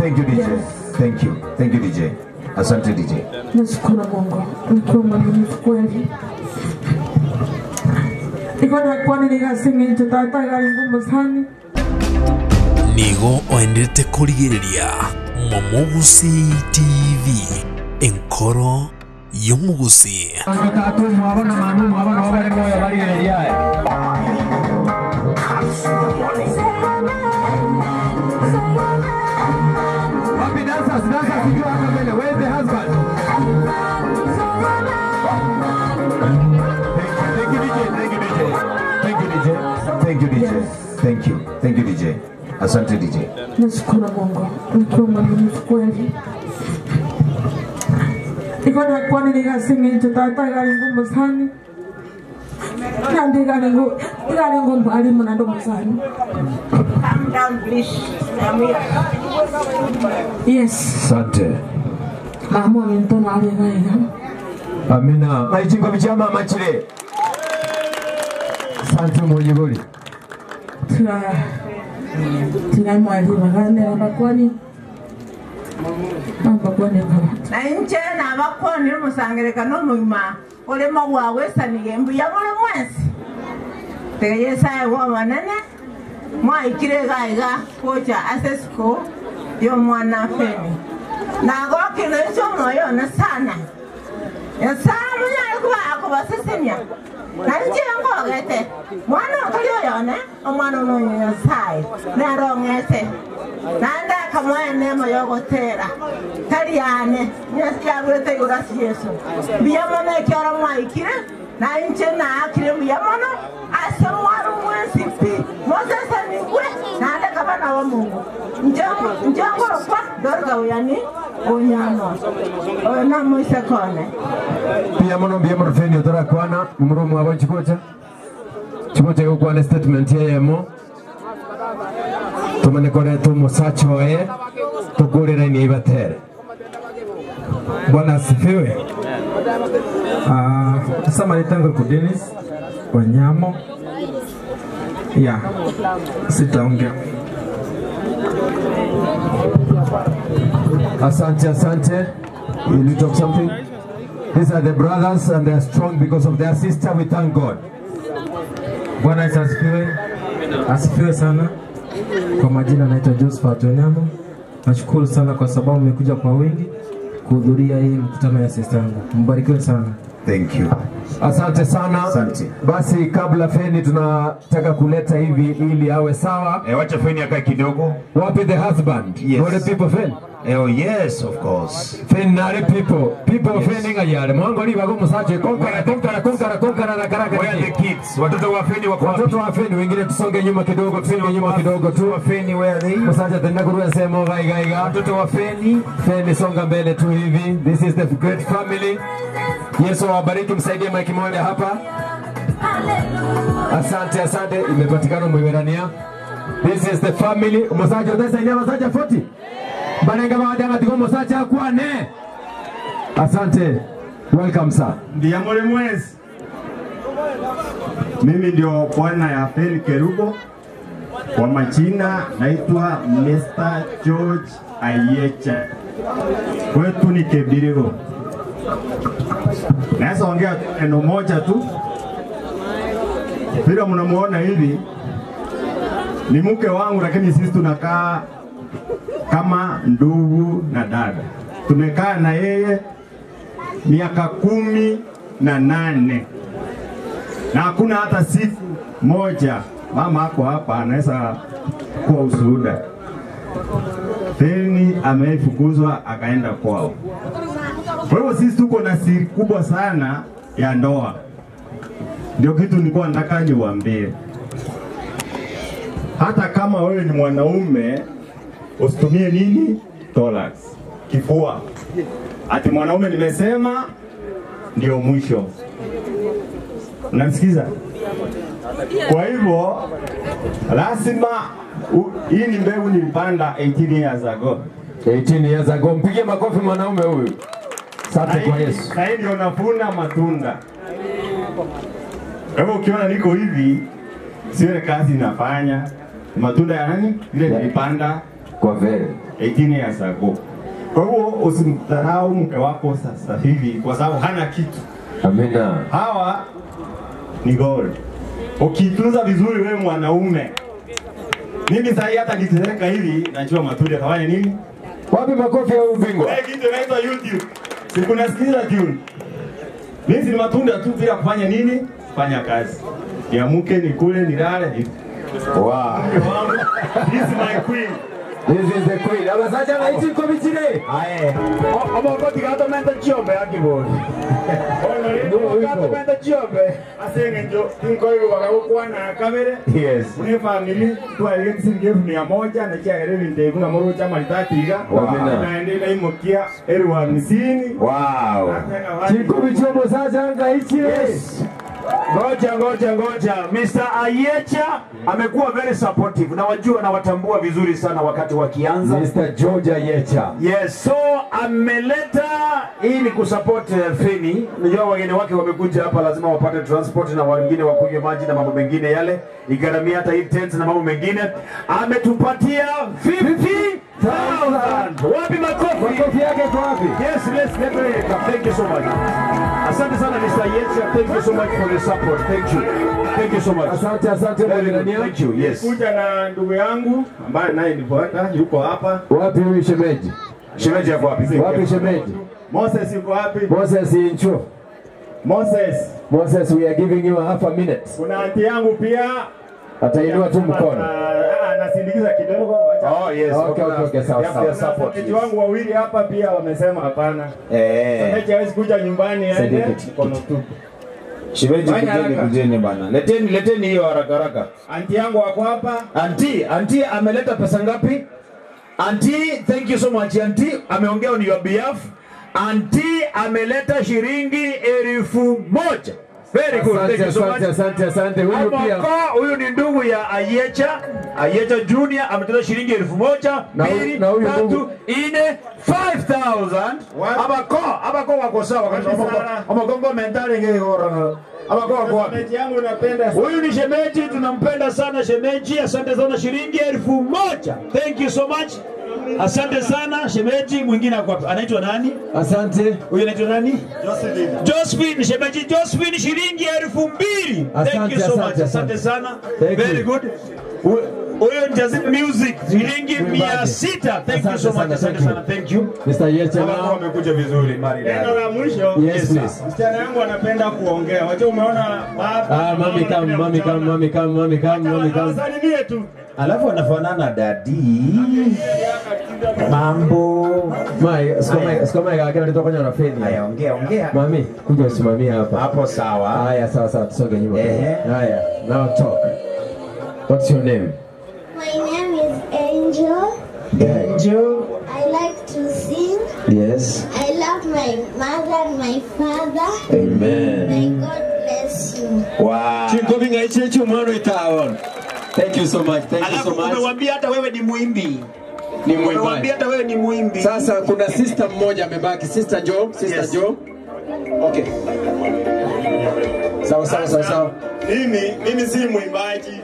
Thank you, DJ. Yes. Thank you. Thank you, DJ. Asante, DJ. Nashukuru Mungu. Nikiwa mwaminifu kweli. Ikona kwani nikasinga tata gari ngumu sana. Nigo oendete kurigiriria Momugusi TV enkoro yomugusi. Angakatu mwabona manu mwabona wabere moyo barigiriria. Happy dancers, you are coming. Where's the husband? Thank you, DJ. Thank you, DJ. Thank you, DJ. Thank you, DJ. Asante, DJ. Nashukuru Mungu. Nikiwa mwaminifu kweli. Ikona kwani nikasinga tata gari ngumu sana. Nandi gari ngumu alimu na ndogo sana. Calm down, please. Yes. Asante. Mama mintona aligaiga. Amina. Maichingo bichama machile. Asante mwenyegoli. Tuna mwali magane abakwani. Abakwani kama. Na nche na abakwani musangereka no muima. Ole mawawe saniyembu ya mole mwezi. Tegeyesa wa manene. Mwa ikirega kocha asesko yo mwana feni. Na gokile chomo na sana. Ya sana yalikuwa akubasesenya. Na nje ngogete. Mwana okaliyo yone, omwana ononyo sai. Na rongete. Nanda kamwene moyogotera. Tariane, nyasi yagwete yurasi Yesu. Biyamone kyara mwaikire. Na nje na akire biyamone. Asemwaru mwesi pi. Moses aniwe. Nanda kabana wa Mungu. Njango kwa dorga uyani onyano. Ona moise kone. Biyamone feni otara kwana umuromo aba chikocha. Chikocha yo kwana statement yemo. Tumane kore tumo sachoe tukurira ni ibatere. Bwana asifiwe. Samari tangu kwa Dennis Wanyamo. Ya, sitaongea. Asante. Will you talk something? These are the brothers and they are strong because of their sister. We thank God. Bwana asifiwe. Asifiwe sana. Kwa majina naitwa Josephat Wanyamo. Nashukuru sana kwa sababu mmekuja kwa wingi kuhudhuria hii mkutano ya sister yangu. Mbarikiwe sana. Thank you. Asante sana. Asante. Basi kabla Feni tunataka kuleta hivi ili awe sawa. Wacha Feni akae kidogo. Wapi the husband? Yes. What the people Feni? Oh yes, of course. Feni nare people Feni ngayale. Mwango ni bago musache konkara na karaka. Where are the kids? Watoto wa Feni wako wapi? Watoto wa Feni wengine tusonge nyuma kidogo tu. Wa Feni where are they? Musache tena kuruwe semo gaiga. Watoto wa Feni. Feni songa mbele tu hivi. This is the great family. Yesu awabariki, msaidie maiki moja hapa. Asante. Imepatikana mwiwerania. This is the family. Musacha utasaidia Musacha 40. Banenga baada tiko Musacha kwane. Asante. Welcome sir. Biyamone mwezi. Mimi ndio bwana ya Feni Kerubo. Kwa majina naitwa Mr. George Ayecha. Kwetu ni Kebirigo. Naweza ongea neno moja tu. Vile mnamuona hivi ni mke wangu, lakini sisi tunakaa kama ndugu na dada. Tumekaa na yeye miaka 18 na hakuna hata siku moja mama ako hapa anaweza kuwa ushuhuda. Feni amefukuzwa akaenda kwao. Kwa hiyo sisi tuko na siri kubwa sana ya ndoa. Ndio kitu nilikuwa nataka niwaambie. Hata kama wewe ni mwanaume usitumie nini? Thorax. Kifua. Ati mwanaume nimesema ndio mwisho. Unanisikiza? Kwa hivyo lazima hii ni mbegu nilipanda 18 years ago. 18 years ago. Mpige makofi mwanaume huyu. Asante kwa Yesu. Sasa ndio navuna matunda. Hebu ukiona niko hivi, sio kazi nafanya. Matunda ya nani? Ile nilipanda Kwa vile 18 years ago. Kwa hiyo usimdharau mke wako sasa hivi kwa sababu hana kitu. Amina. Hawa ni gold. Ukitunza vizuri wewe mwanaume. Mimi sasa hata nikiteka hivi najua matunda kafanya nini? Wapi makofi ya ubingwa? Wewe kitu inaitwa YouTube. Siku nasikiza tune. Mimi ni matunda tu bila kufanya nini? Fanya kazi. Niamke nikule nilale hivi. Wow. This is my queen. This is the queen. Abasacha na iti komitire. Aye. Ama wakati kata menda chiombe akibodi. Ono kata menda chiombe. Asenge njo inko hiyo wakakuwa na kamera. Yes. Ni family tu aliyeti singefu 100 na kia gere ndevu na moro chama litatiga. Naendelea imokia 50. Wow. Chikomichio Mosacha ngaichi. Yes. Ngoja. Mr. Ayecha amekuwa very supportive. Na wajua na watambua vizuri sana wakati wakianza. Mr. George Ayecha. Yes, so ameleta ili kusupport Feni. Unajua wageni wake wamekuja hapa lazima wapate transport na wengine wakunywe maji na mambo mengine yale. Igaramia hata hii tent na mambo mengine. Ametupatia 50,000. Wapi makofi? Makofi yake kwa wapi? Yes, let's get ready. Thank you so much. Asante sana Mr. Ayecha. Thank you so much for the support. Thank you. Thank you so much. Asante Mwirania. Thank you. Yes. Kuja na ndugu yangu ambaye naye nifuata yuko hapa. Wapi huyu shemeji? Shemeji yako wapi? Wapi shemeji? Moses yuko wapi? Moses Incho. Moses, we are giving you a half a minute. Kuna aunti yangu pia Atainua tu mkono. Nasindikiza kidogo. Oh yes. Okay, sawa. Wateja wangu wawili hapa pia wamesema hapana. Shemeji hawezi kuja nyumbani aende mkono tu. Shemeji kujeni bana. Leteni hiyo haraka. Aunti yangu wako hapa. Aunti ameleta pesa ngapi? Aunti, thank you so much. Aunti ameongea on your behalf. Aunti ameleta shilingi 1,000. Very good. Thank you so much. Asante. Huyu pia. Huyu ni ndugu ya Ayecha. Ayecha Junior ametolea shilingi 1,000, 2, 3, 4, 5,000. Abako wako sawa kabisa. Amagongo mentali ngehora. Abako wako wapi? Shemeji yangu napenda. Huyu ni shemeji, tunampenda sana shemeji. Asante sana shilingi 1,000. Thank you so much. Asante sana shemeji. Mwingine anaitwa nani? Asante. Huyu anaitwa nani? Josephine. Shemeji Josephine shilingi 2,000. Thank you so much. Asante sana. Very good. Huyo ni Jazz Music shilingi 600. Thank you so much. Asante sana. Thank you. Mr. Yecha nao amekuja vizuri mari. Neno la mwisho. Yes, please. Msichana yangu anapenda kuongea. Wacha umeona baba. Mami come. Salimie tu. Alafu anafanana dadi. Mambo. Sikoma ikakena nitoka kwenye unafeni. Haya ongea. Mami, kuja usimamia hapa. Hapo sawa. Haya sawa, tusonge nyuma. Haya, now talk. What's your name? My name is Angel. Angel. I like to sing. Yes. I love my mother and my father. Amen. May God bless you. Wow. Thank you so much. Umewambia hata wewe ni muimbi. Umewambia hata wewe ni muimbi. Sasa kuna sister mmoja amebaki. Sister Joe. Okay. Sawa. Mimi si mwimbaji.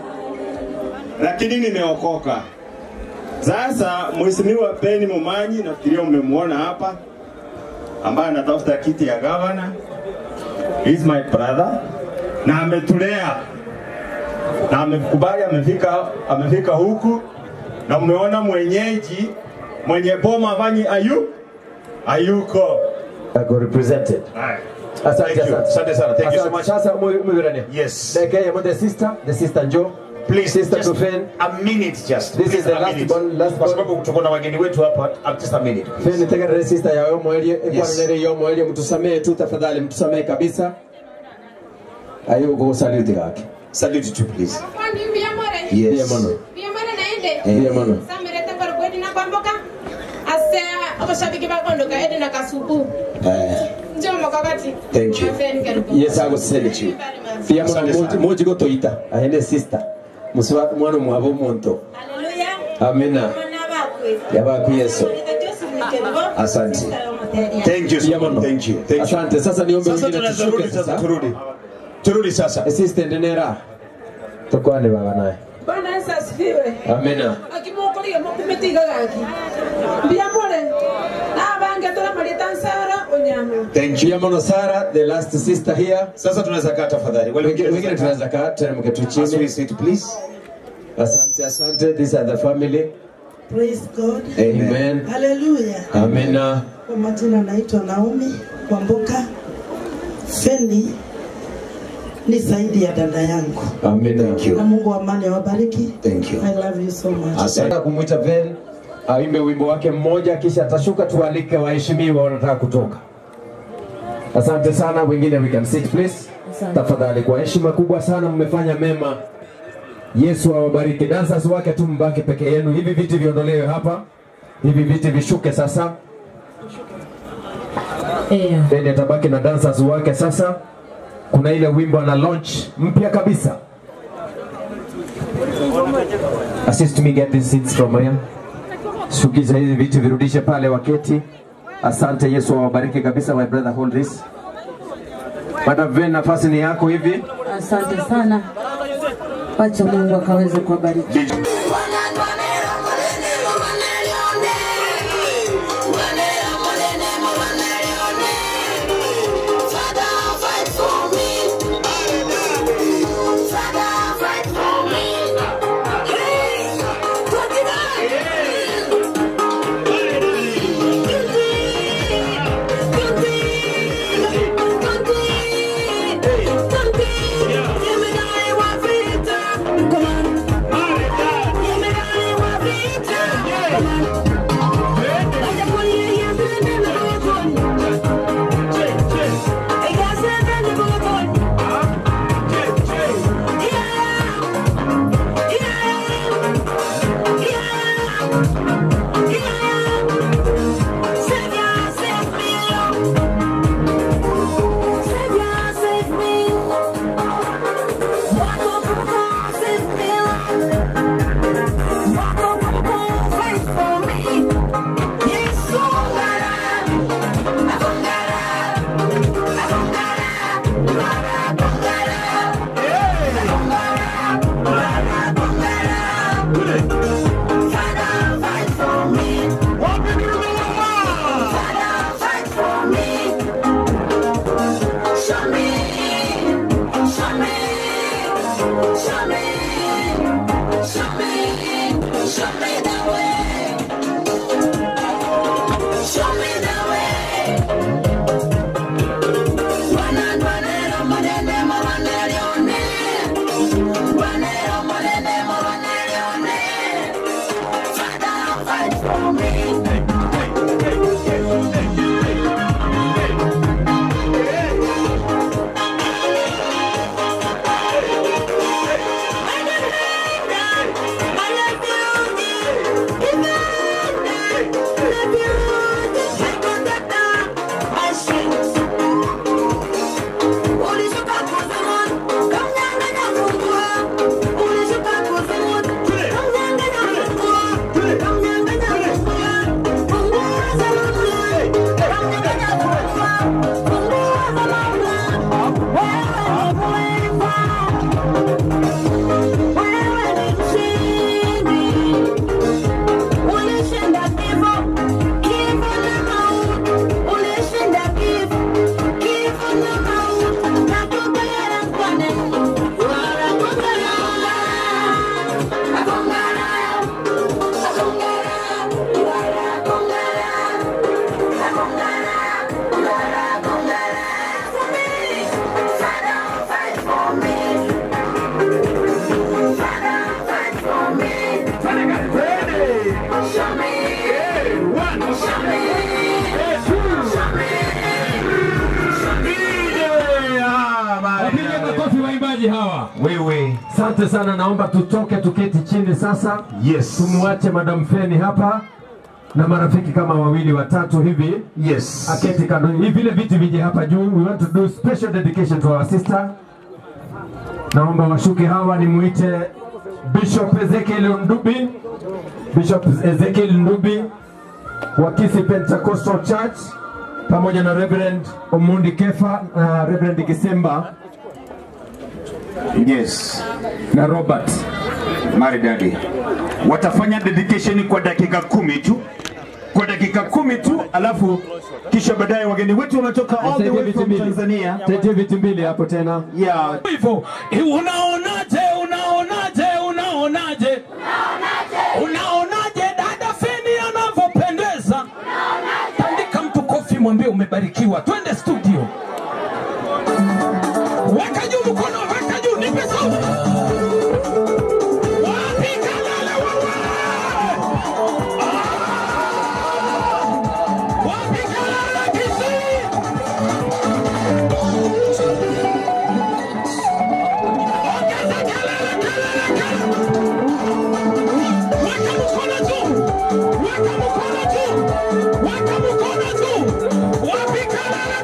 Lakini nimeokoka. Sasa Mheshimiwa Penny Momanyi nafikiria umemwona hapa ambaye anatafuta kiti ya governor. He's my brother. Na ametulea. Na amekubali amefika huku na umeona mwenye boma vanyi ayuko. I got represented. Asante sana. Thank you so much. Sasa mwirania. Yes. The sister Joe. Please, Sister Tufen. A minute just. This is the last one. Kwa sababu tuko na wageni wetu hapa, just a minute. Fen tegere sister ya mwelie, ekwanere yo mwelie mtusamee tu tafadhali, mtusamee kabisa. Ayo go salute yake. Salute to please. Yes. Biamana naende. Samirete kwa kweli na kwamboka. Ase abashabiki bakondoka ede na kasubu. Njoo makakati. Thank you. Yes, I will send it to you. Biamana moji go toita. Aende sister. Muswa mwana mwabo monto. Hallelujah. Amina. Yabaku Yesu. Asante. Thank you. Thank you. Asante. Sasa niombe wengine tushuke sasa. Turudi sasa. Assistant Nera. Tukwane baba naye. Bwana Yesu asifiwe. Amina. Akimwokolia Mungu tiga gaki. Biamore. Na bange tola Marita Sara Onyamu. Thank you Mama Sara, the last sister here. Sasa tunaweza kaa tafadhali. Wengine tunaweza kaa teremke tu chini. As we sit please. Asante asante, these are the family. Praise God. Amen. Hallelujah. Amina. Kwa majina naitwa Naomi Kwamboka. Feni ni zaidi ya dada yangu. Amen. Thank you. Na Mungu amani awabariki. Thank you. I love you so much. Asante kumuita Ven aimbe wimbo wake mmoja kisha atashuka, tualike waheshimiwa wanataka kutoka. Asante sana, wengine we can sit please. Tafadhali, kwa heshima kubwa sana mmefanya mema. Yesu awabariki. Dancers wake tu mbaki peke yenu. Hivi viti viondolewe hapa. Hivi viti vishuke sasa. Then atabaki na dancers wake sasa. Kuna ile wimbo na launch mpya kabisa. Assist me get these seats from here. Shukisha hizi viti virudishe pale waketi. Asante, Yesu awabariki kabisa. My brother, hold this. Madam Ven, nafasi ni yako hivi. Asante sana. Wacha Mungu akaweze kuwabariki. Wewe. Asante sana, naomba tutoke tuketi chini sasa. Yes. Tumuache Madam Feni hapa na marafiki kama wawili watatu hivi. Yes. Aketi kando. Hivi vile viti vije hapa juu. We want to do special dedication to our sister. Naomba washuke hawa, ni muite Bishop Ezekiel Ndubi. Bishop Ezekiel Ndubi wa Kisii Pentecostal Church pamoja na Reverend Omundi Kefa na Reverend Kisemba. Yes. Na Robert Maridadi. Watafanya dedication kwa dakika 10 tu. Kwa dakika 10 tu, alafu kisha baadaye wageni wetu wametoka all the way from Tanzania. Tete vitu mbili hapo tena. Yeah. Hivyo, unaonaje? Unaonaje dada Feni anavyopendeza? Tandika mtu kofi, mwambie umebarikiwa. Twende studio. Weka juu mkono, weka juu, nipe sauti. Wapi kalala wewe? Wapi kalala Kisii? Ongeza kalala. Weka mkono juu. Weka mkono juu. Weka mkono juu. Wapi kalala.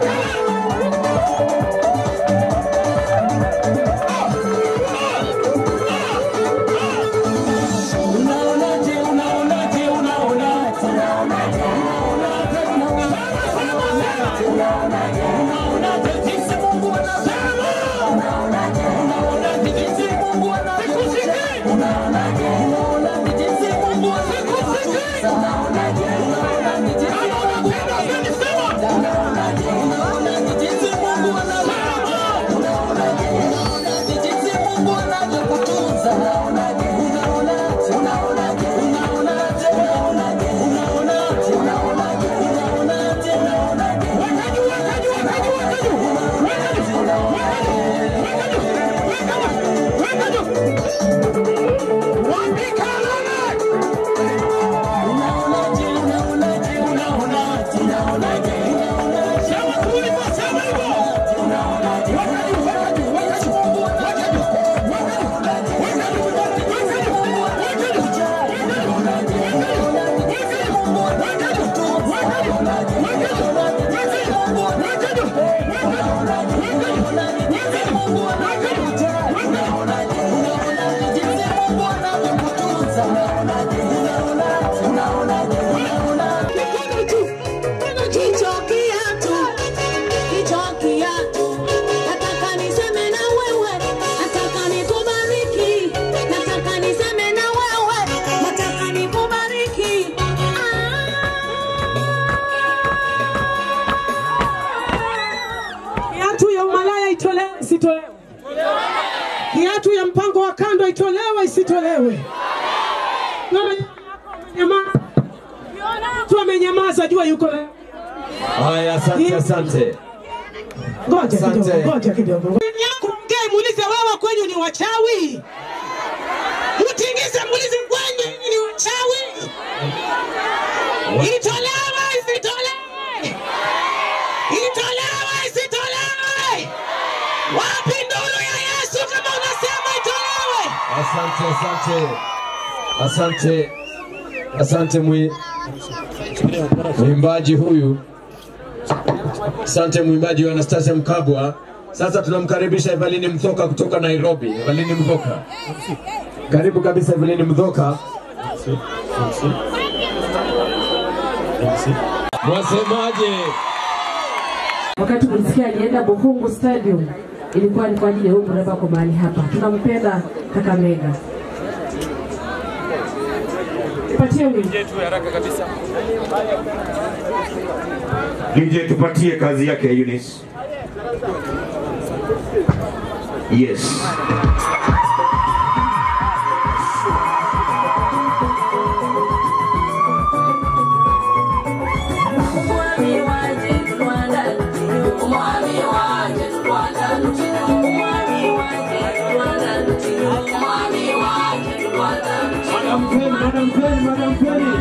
Kiatu ya mpango wa kando itolewe isitolewe. Tu amenyamaza, jua yuko leo. Haya, asante. Ngoja kidogo. Mgeni muulize wewe kwenye ni wachawi. Mtingize muulize kwenye ni wachawi. Itolewe isitolewe. Itolewe isitolewe. Wapi nduru ya Yesu kama unasema itolewe? Asante mwimbaji huyu. Asante mwimbaji wa Anastasia Mkabwa. Sasa tunamkaribisha Evelyn Mthoka kutoka Nairobi. Evelyn Mthoka. Karibu kabisa Evelyn Mthoka. Mwasemaje? Wakati mlisikia alienda Buhungu Stadium, ilikuwa ni kwa ajili ya umri wako mahali hapa. Tunampenda Kakamega. Tupatie wimbo tu haraka kabisa. DJ tupatie kazi yake Eunice. Yes. Madam Penny.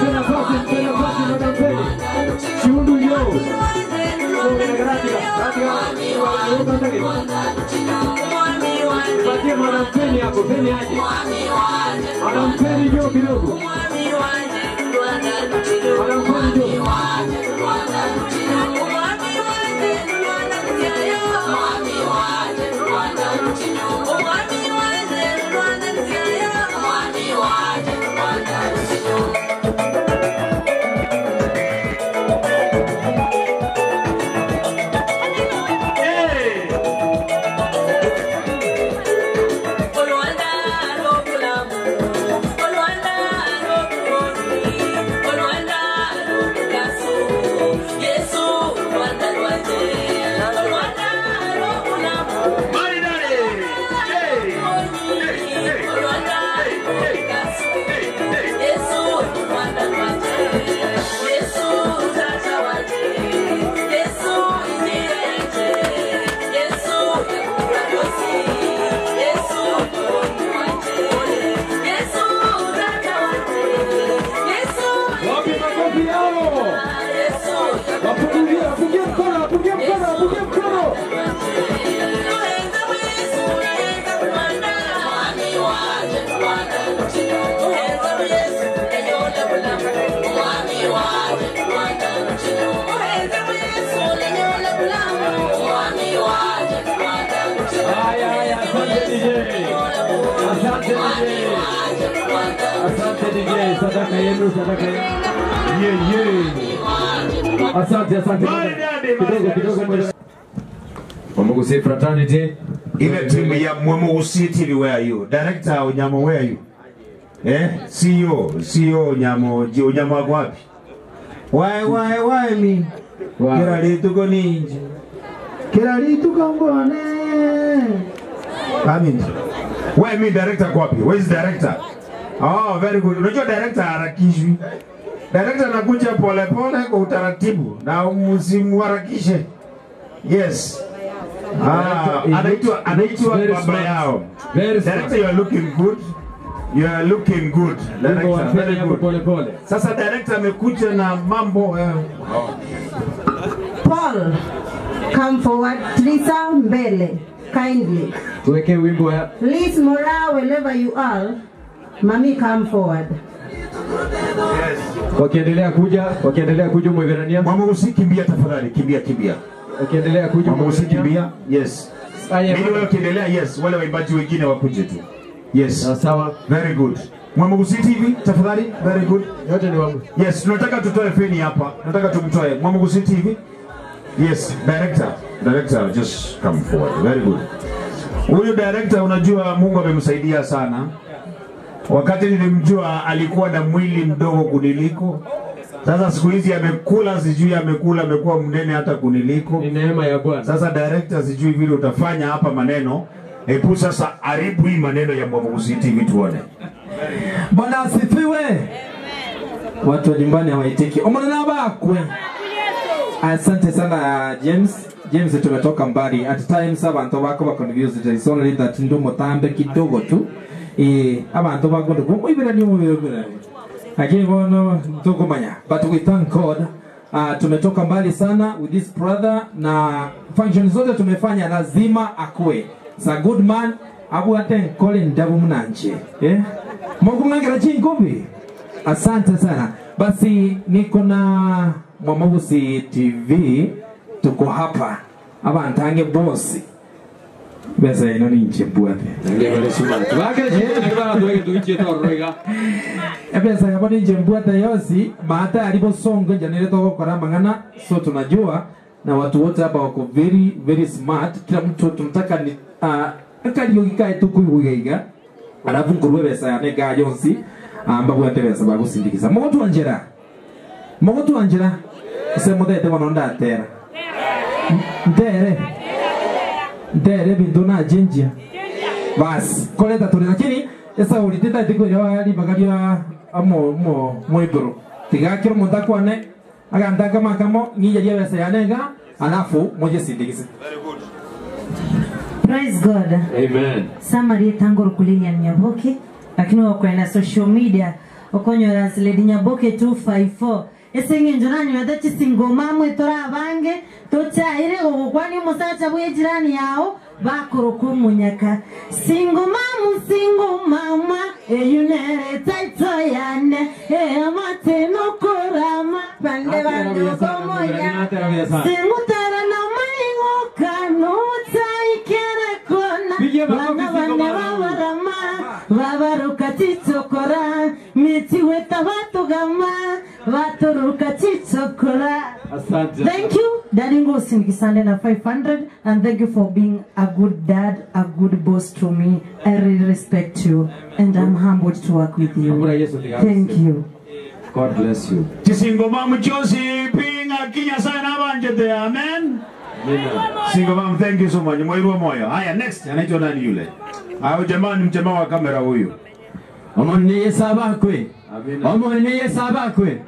Tena pasi, Madam Penny. Shundu yo. Patie Madam Penny hapo, Penny aje. Madam Penny yo kidogo. Madam Penny yo. Olwanda Asante DJ, sadaka yenu, sadaka yenu. Asante. Kidogo. Mwamugusi fraternity. Ile timu ya Mwamugusi TV, where are you? Director Onyamo, where are you? CEO Onyamo wako wapi? Why me? Kila litu ko ninja. Kila litu ko mbone. Amin. Why me director kwa wapi? Where is director? Oh, very good. Unajua director harakishwi. Director anakuja pole kwa utaratibu na msimuharakishe. Yes. Anaitwa baba yao. Director, you are looking good. You are looking good. Director, very good. Sasa director amekuja na mambo Paul, come forward. Lisa mbele, kindly. Tuweke wimbo ya Liz Mora, wherever you are, Mami, come forward. Yes. Wakiendelea kuja mweverania. Mwamugusi kimbia tafadhali, kimbia. Wakiendelea kuja Mwamugusi kimbia. Yes. Mimi wale wakiendelea, yes, wale waimbaji wengine wakuje tu. Yes. Sawa. Very good. Mwamugusi TV tafadhali, very good. Yote ni wangu. Yes, tunataka tutoe feni hapa. Tunataka tumtoe Mwamugusi TV. Yes, director just come forward. Very good. Huyu director unajua Mungu amemsaidia sana. Wakati nilimjua alikuwa na mwili mdogo kuniliko. Sasa siku hizi amekula, sijui amekuwa mnene hata kuniliko. Ni neema ya Bwana. Sasa director, sijui vile utafanya hapa maneno. Hebu sasa haribu hii maneno ya Mwamugusi TV tuone. Bwana asifiwe. Amen. Watu wa nyumbani hawaitiki. Omonana bakwe. Asante sana James, tumetoka mbali. At times abantu bako ba confused. It's only that ndo motambe kidogo tu. Abantu bako ndo mwibira ni mwibira. Lakini bono tukumanya. But we thank God. Tumetoka mbali sana with this brother na function zote tumefanya lazima akue. It's a good man. Abu aten Colin Dabu Mnanche. Mungu mnangira chinkobi. Asante sana. Basi niko na Mwamugusi TV, tuko hapa abantange bosi bese ino ninche buate ngebale sumantu bakere ngibara tuweke tuiche torrega ebesa yabo ninche buate yosi mata alipo songo janile toko kora mangana. So tunajua na watu wote hapa wako very very smart. Kila mtu tunataka ni akaliyo kikae tukuyuiga alafu ngurwe besa yane gajonsi ambapo yatebesa bagusindikiza mogotu anjira ese modete wanonda atera ndere bintu na jinjia bas koleta tuli, lakini esa uliteta tiko ya bagaria moibro tigakiro montakwane aganda kama ngiya ya besa yanega alafu moje sindikize. Praise God. Amen. Samari tango kulinya Nyaboke lakini wakwenda social media okonyora Lady Nyaboke 254 esengi njorani wadachi singoma mwetora abange tochaire okwani musacha bwe jirani yao bakoro kumunyaka singoma eyunere taito yane amateno korama pande bande komoya singutara na maingo kanu taikere kona bana babarama babaruka titokora miti weta batugama baturuka titokora. Thank you Daddy Ngosi Nikisande na 500 and thank you for being a good dad, a good boss to me. I really respect you and I'm humbled to work with you. Thank you. God bless you. Kisingoma mchosi pinga kinya sana banjete. Amen. Singoma, thank you so much. Moyo moyo. Haya, next anaitwa nani yule? Hao jamani, mjamaa wa kamera huyu. Omoni sabakwe. Omoni sabakwe.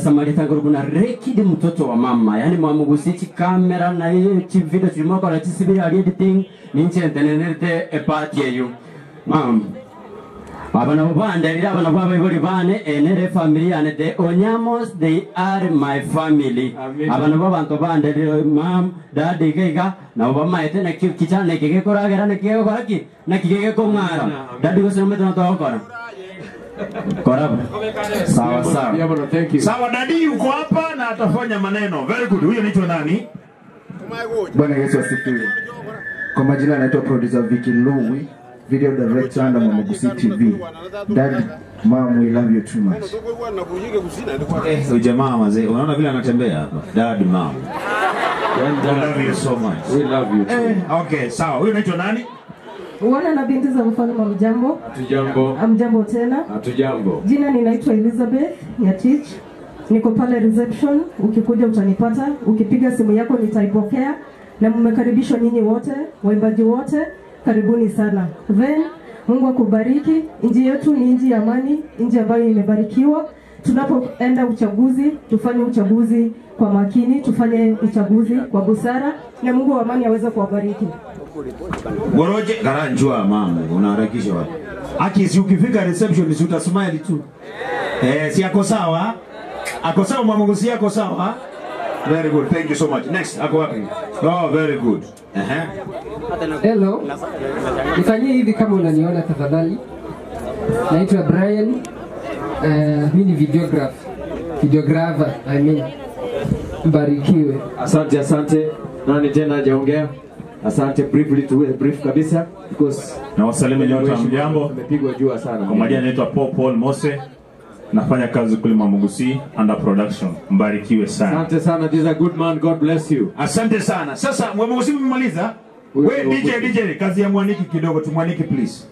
Samarita Guruguna Reki de mtoto wa mama. Yani Mwamugusi kamera na hiyo video tulimoka na tisibiri editing ninche ntenenete epati yeyo. Abana bande abana baba ibori bane enere familia ne de Onyamos, they are my family. Abana babanto bande mam daddy gega na obama ete na kichane kege koragera ne kege koraki na kege kongara daddy go sema tena tokora koraba sawa sawa. Thank you. Sawa, daddy yuko hapa na atafanya maneno. Very good. Huyo anaitwa nani? Bwana Yesu asifiwe. Kwa majina anaitwa producer Vicky Lowy, video director na Mwamugusi TV. Dad, mom, we love you too much. Jamaa mazee, unaona vile anatembea hapa. Dad, mom. We love you so much. We love you too. Okay, sawa. Huyu unaitwa nani? Wana na binti za mfalme mjambo. Hatujambo. Amjambo tena. Hatujambo. Jina ninaitwa Elizabeth Nyatich. Niko pale reception, ukikuja utanipata, ukipiga simu yako nitaipokea na mmekaribishwa nyinyi wote, waimbaji wote, karibuni sana. Then Mungu akubariki. Nchi yetu ni nchi ya amani, nchi ambayo imebarikiwa. Tunapoenda uchaguzi, tufanye uchaguzi kwa makini, tufanye uchaguzi kwa busara na Mungu wa amani aweze kuwabariki. Goroje garanjua mama, unaharakisha wapi? Aki si ukifika reception si utasmile tu. Si ako sawa? Ako sawa Mwamugusi yako sawa? Very good. Thank you so much. Next, ako wapi? Oh, very good. Hello. Nifanyie hivi kama unaniona tafadhali. Naitwa Brian. Mimi ni videographer, I mean. Mbarikiwe. Asante. Nani tena hajaongea? Asante, brief kabisa because na wasalimu nyote mjambo. Tumepigwa jua sana. Kwa majina naitwa Paul Mose. Nafanya kazi kule Mwamugusi under production. Mbarikiwe sana. Asante sana. This is a good man. God bless you. Asante sana. Sasa Mwamugusi mmaliza. We DJ kazi ya Mwaniki kidogo, tumwaniki please.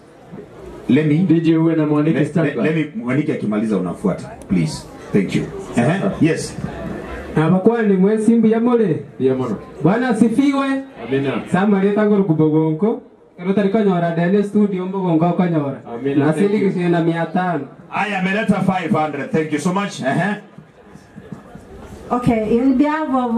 Let me DJ uwe na Mwaniki stand by. Let me Mwaniki akimaliza unafuata please. Thank you. Yes. Abakwa ni mwesimbu ya mole. Ya mono. Bwana asifiwe. Amina. Sama leta ngoro kubogonko. Kero tariko nyora dele studio mbogongo kwa nyora. Amina. Nasili kishina 500. Aya ameleta 500. Thank you so much. Okay, in behalf of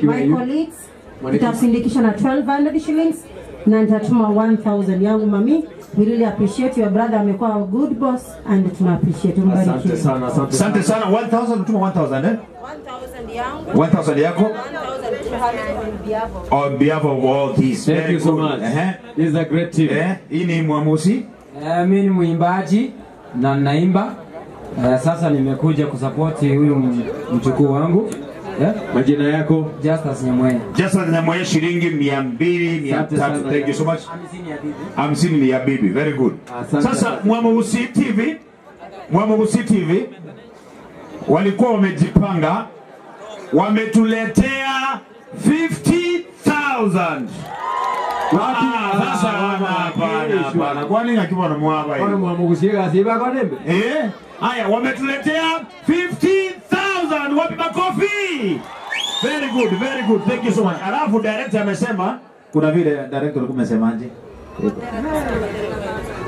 my colleagues, nitasindikisha na 1200 shillings na nitatuma 1000 yangu mami. We really appreciate your brother, amekuwa a good boss and tuna appreciate him. Asante sana. Asante sana. 1000 tuma 1000 1000 yangu. 1000 yako. 1200 on behalf of all these. Thank you so much. This is a great team. Hii ni Mwamusi. Mimi ni mwimbaji na naimba. Sasa nimekuja kusupport huyu mchukuu wangu. Majina yako? Justus Nyamweye. Justus Nyamweye shilingi 200, 300. Thank you so much. 50 ni ya bibi. Very good. Sasa Mwamugusi TV walikuwa wamejipanga, wametuletea 50,000. Sasa hapana. Kwani akiwa na mwaba hiyo? Mwamugusi gasiba kwa dembe. Haya wametuletea 50,000. Wapi makofi? Very good. Thank you so much. Alafu director amesema kuna vile director alikuwa amesemaje?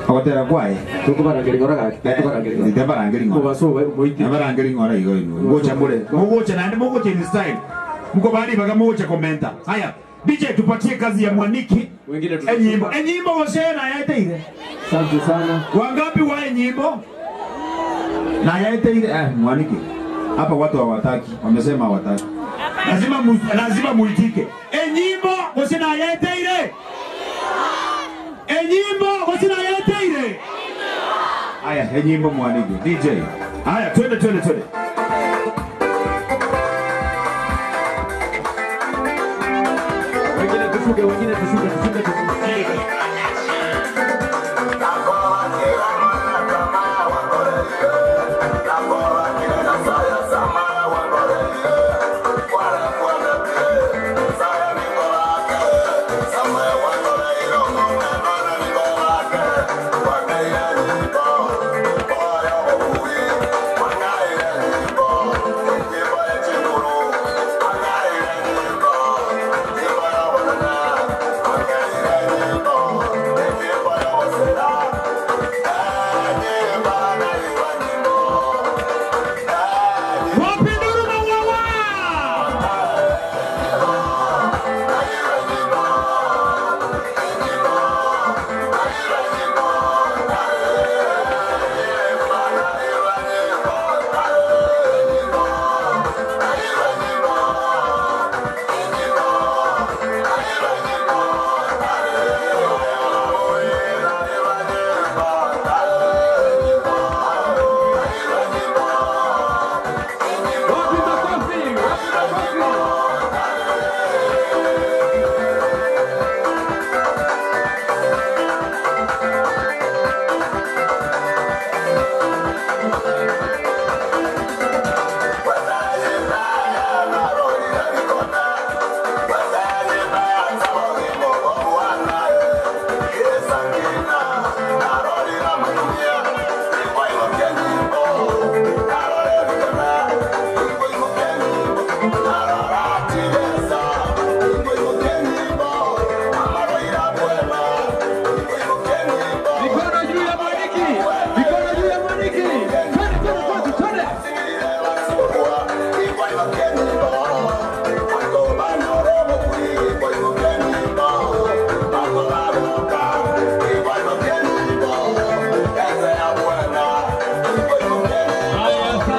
Awatera kwae. Tukubara ngirigora gaki. Tukubara ngirigora. Kubaso moiti. Tukubara ngirigora hiyo. Ngocha mure. Ngocha na ndimo ngocha ni style. Mko bali baga ngocha komenta. Haya. DJ tupatie kazi ya Mwaniki. Wengine Enyimbo gosena yaite ile. Asante sana. Wangapi wa enyimbo? Na yaite ile Mwaniki. Hapa watu hawataki. Wamesema hawataki. Lazima muitike. Enyimbo gosena yaite ile. Enyimbo gosena yaite ile. Haya, enyimbo Mwaniki. DJ. Haya, twende. Wengine tushuke. Okay.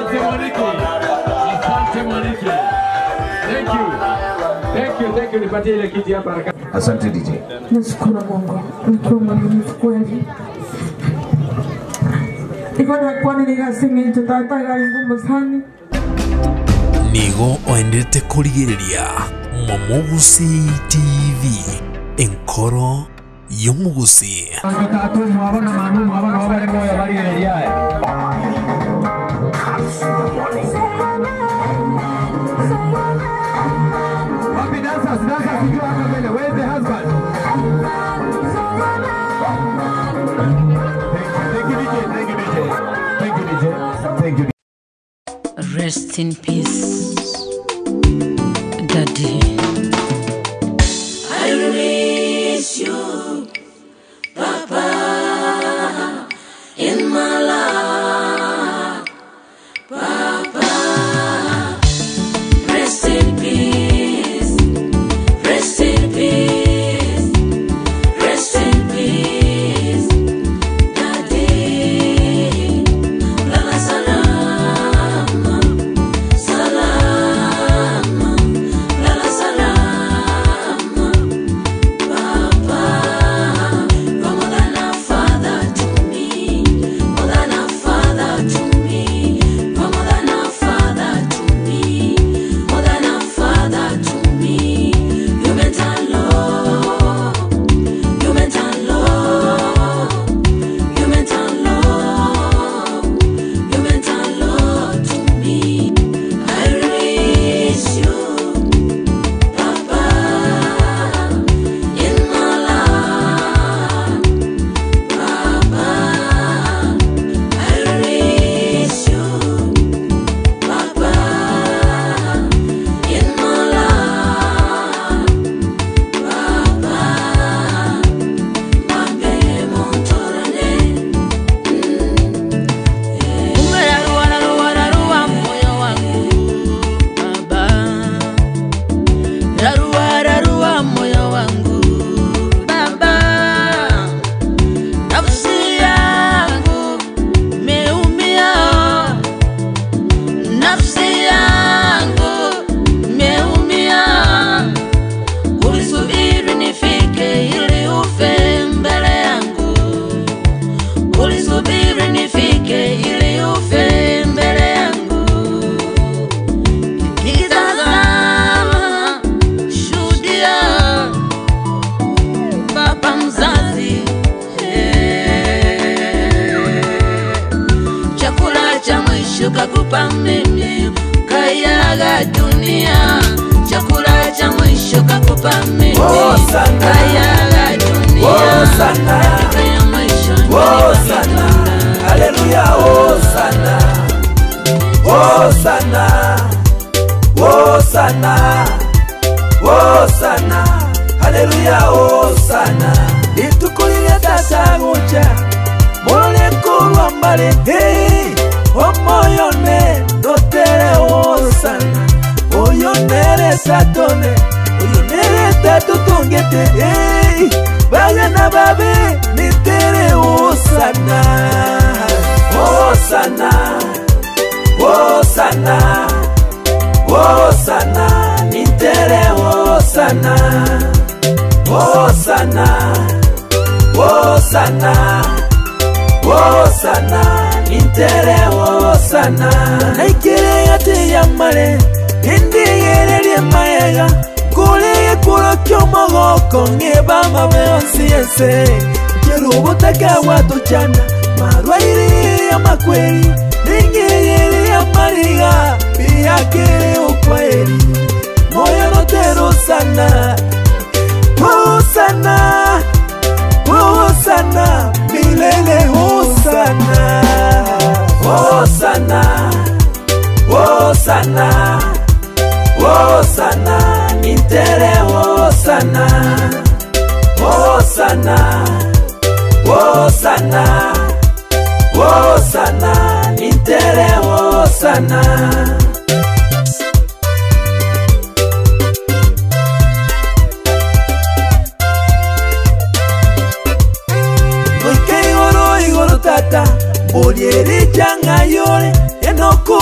Asante Mwaniki. Asante Mwaniki. Thank you. Thank you, thank you. Nipatie ile kiti hapa haraka. Asante DJ. Nashukuru Mungu. Nikiwa mwaminifu kweli. Ikona kwani nikasinga tata gali ngumu sana. Nigo oendete kurigiriria Momogusi TV enkoro yomugusi. Happy dancers, where's the husband? Thank you, DJ. Thank you, DJ. Thank you, DJ. Thank you. Rest in peace, Daddy. I miss you, Papa, in my life, Papa. Rest in peace, rest in peace, rest in peace, Daddy. Lala salama, salama, lala salama, Papa. You're more than a father to me, more than a father to me. You're more than a father to me, more than a father to me. You meant a lot, you meant a lot, you meant a lot, you meant a lot to me. I miss you, Papa, in my life, Papa. I miss you, Papa, in my life, Papa. Mambe montorane, umerarua moyo wangu Baba, rarua moyo wangu Baba, nafsi yangu meumia, nafsi yangu meumia. Ulisubiri nifike ili ufe mbele yangu, ulisubiri nifike ili ufe mbele yangu. Nikitazama shuhudia Baba mzazi, chakula cha mwisho kakupa mimi, kayaga dunia. Chakula cha mwisho kakupa mimi, kayaga dunia. Dakika ya mwisho nilipata. Haleluya, Hosana, Hosana, Hosana, Hosana, Haleluya, Hosana. Itukulile tasagucha, mole kurwa mbale, hey, omoyone, dotere Hosana, oyonere satone, oyonere tatutungete, hey, bagana babe, nitere Hosana, Hosana, Hosana, Hosana, nitere Hosana, Hosana, Hosana, Hosana, nitere Hosana. Naikere yate yamare, indiyere mayega, kule kulo kyomogoko ngeba mabonsi yense. Jerubutaka watu chana, marwairi ya makweli, ningeyere ya mariga, biyakere ukweli. Moyo notero sana, Hosana, Hosana, milele Hosana, Hosana, Hosana, Hosana, nitere Hosana, Hosana, Hosana, Hosana, nitere Hosana. Igoro tata, boliere changa yore, enoko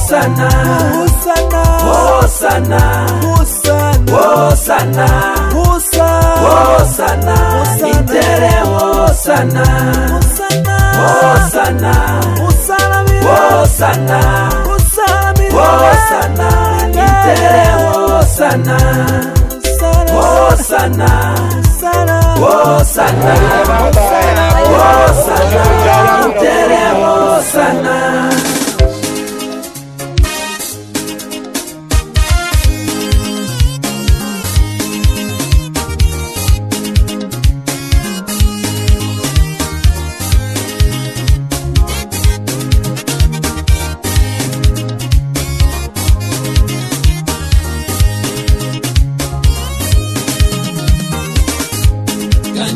Hosanna, Hosanna, Hosanna, Hosanna, Intere Hosanna, Hosanna, Hosanna, Hosanna, Intere Hosanna, Hosanna, Hosanna, Hosanna, Intere Hosanna.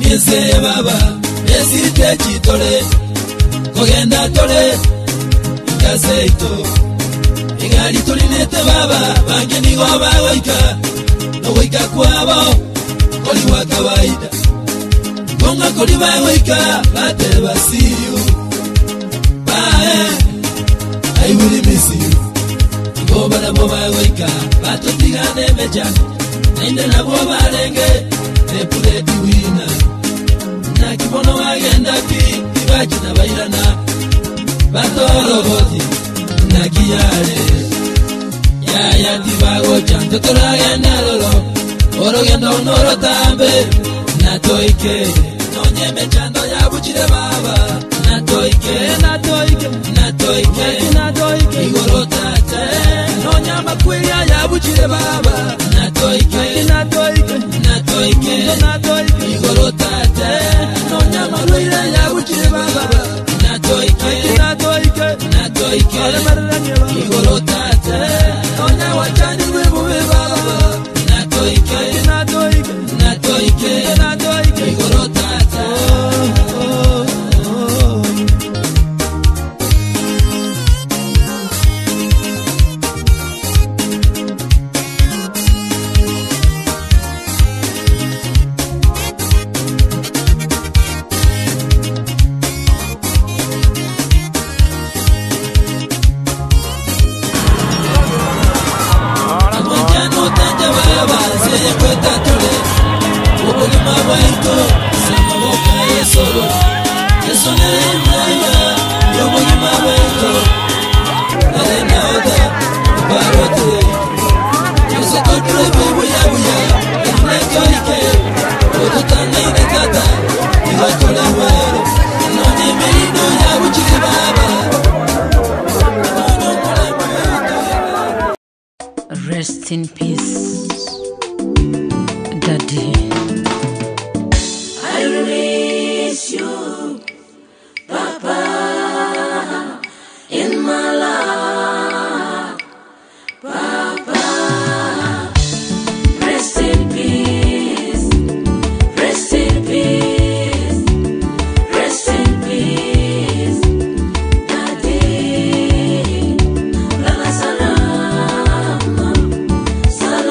Ese baba, esite chitole, kogenda tole, ngaseito. Ingali tulinete baba, bangeni goba goika, no goika kwabo, koli wa kawaida. Konga koli wa goika, bate basiyo. Bye, I will miss you. Goba na boba goika, bato tigane mejana, nainde na boba lenge, epure diwina. Kibono agenda pi ibajina bairana batoloboti nakiyale ya tibago chanto toragenda lolo orogendo noro tambe natoike nonyeme chando ya buchire baba natoike igoro tate nonyama kwiya ya buchire baba natoike igoro tate nonyama kwiya ya buchire baba natoike igoro tate nonyama chani webuwe baba natoike igoro tate Rest in peace, Daddy. I miss you, Papa, in my life, Papa. Rest in peace, rest in peace, rest in peace, Daddy. Lala salama, salama.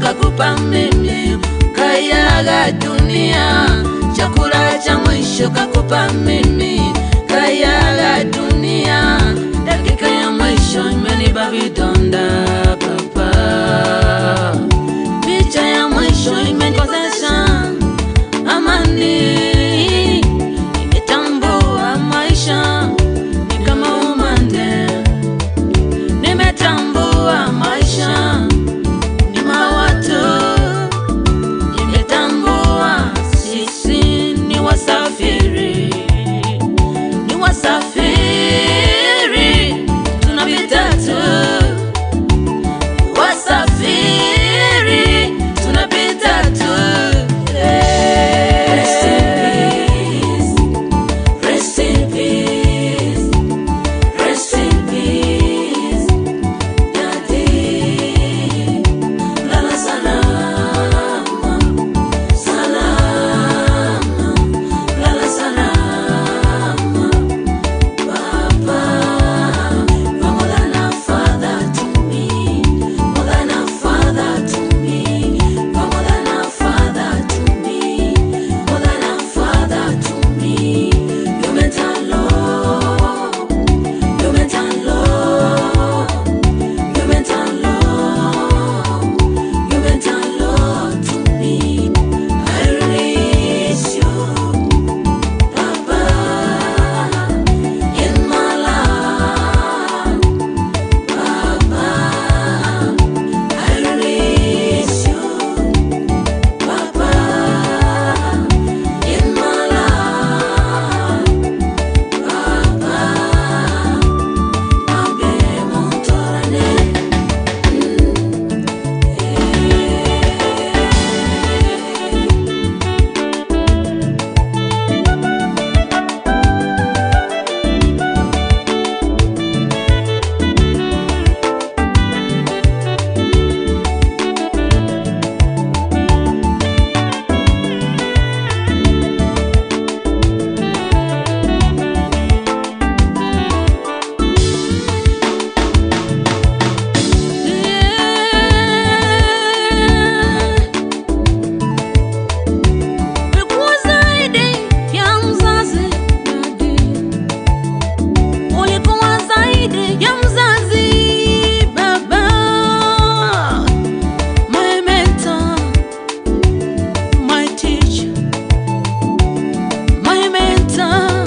kakupa mimi, kayaga dunia. Chakula cha mwisho kakupa mimi, kayaga dunia. Dakika ya mwisho imenipa vidonda papa, picha ya mwisho imenikosesha amani. Nimetambua maisha ni kama umande, nimetambua maisha ni mawatu, nimetambua sisi ni wasafiri, ni wasafiri, tunapita tu, wasafiri, tunapita tu. Rest in peace, rest in peace, rest in peace, Daddy. Lala salama, salama, lala salama, Papa. You're more than a father to me, more than a father to me. You're more than a father to me, more than a father to me. You meant a lot, you meant a lot, you meant a lot, you meant a lot to me. I release you, Papa, in my life, Papa. I release you, Papa, in my life, Papa. Abe montorane. Ulikuwa zaidi ya mzazi, Daddy. Ulikuwa zaidi ya mzazi, Baba. My mentor, my teacher, my mentor,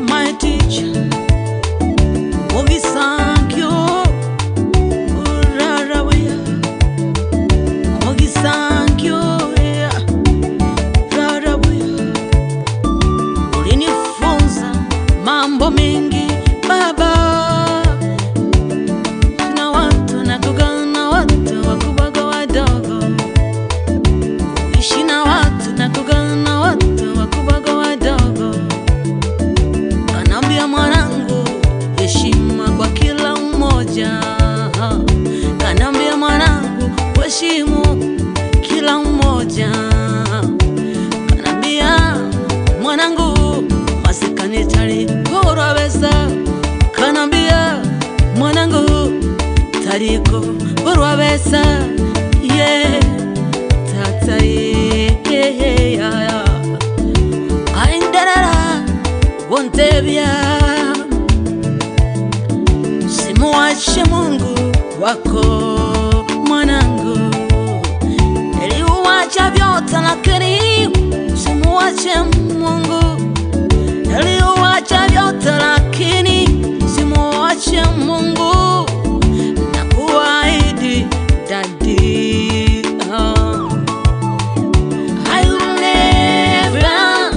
my teacher. Mogisankyo, urarabuya. Mogisankyo, urarabuya. Ulinifunza mambo mengi, Baba. Na watu na kugana watu wakubwa kwa wadogo, kuishi na watu na kugana watu wakubwa kwa wadogo. Kanambia mwanangu, heshima kwa kila mmoja. Kanambia mwanangu, heshimu kila mmoja. Kanambia mwanangu, masikani tari kora besa. Kanambia mwanangu, tariko kora besa. Yeah, tata yeah. Aindarara wontebia, simuache Mungu wako mwanangu. Niliuacha vyote lakini simuache Mungu. Niliuacha vyote lakini simuache Mungu. Nakuahidi Daddy, I will never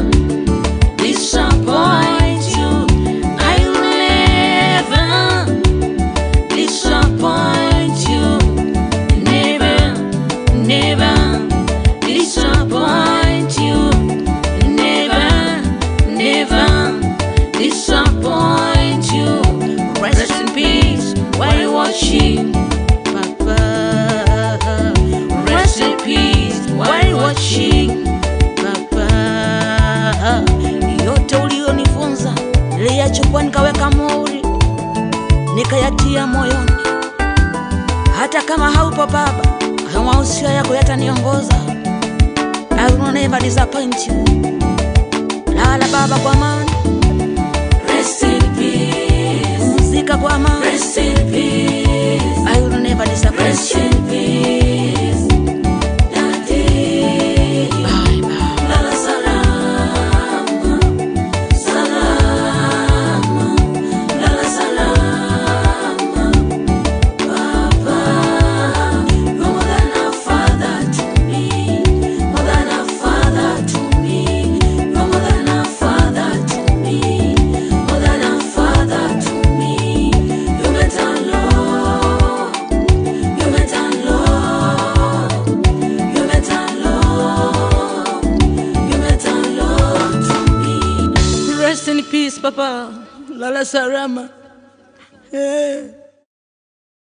disappoint you. I will never disappoint you. Never, never disappoint you. Never, never disappoint you. Rest in peace while watching, Papa. Rest in peace while watching, Papa. Yote ulionifunza niliyachukua nikaweka muhuri, nikayatia moyoni. Hata kama haupo Baba, mahusia yako yataniongoza. I will never disappoint you. Lala baba kwa amani. Rest in peace. Muzika kwa amani. Rest in peace. I will never disappoint you. Rest in peace. Daddy. Bye bye. Lala salama. Salama. Lala salama. Papa. You're more than a father to me. More than a father to me. You're more than a father to me. More than a father to me. You meant a lot. You meant a lot. You meant a lot. You meant a lot to me. Rest in peace, Papa. Lala Sarama. Yeah.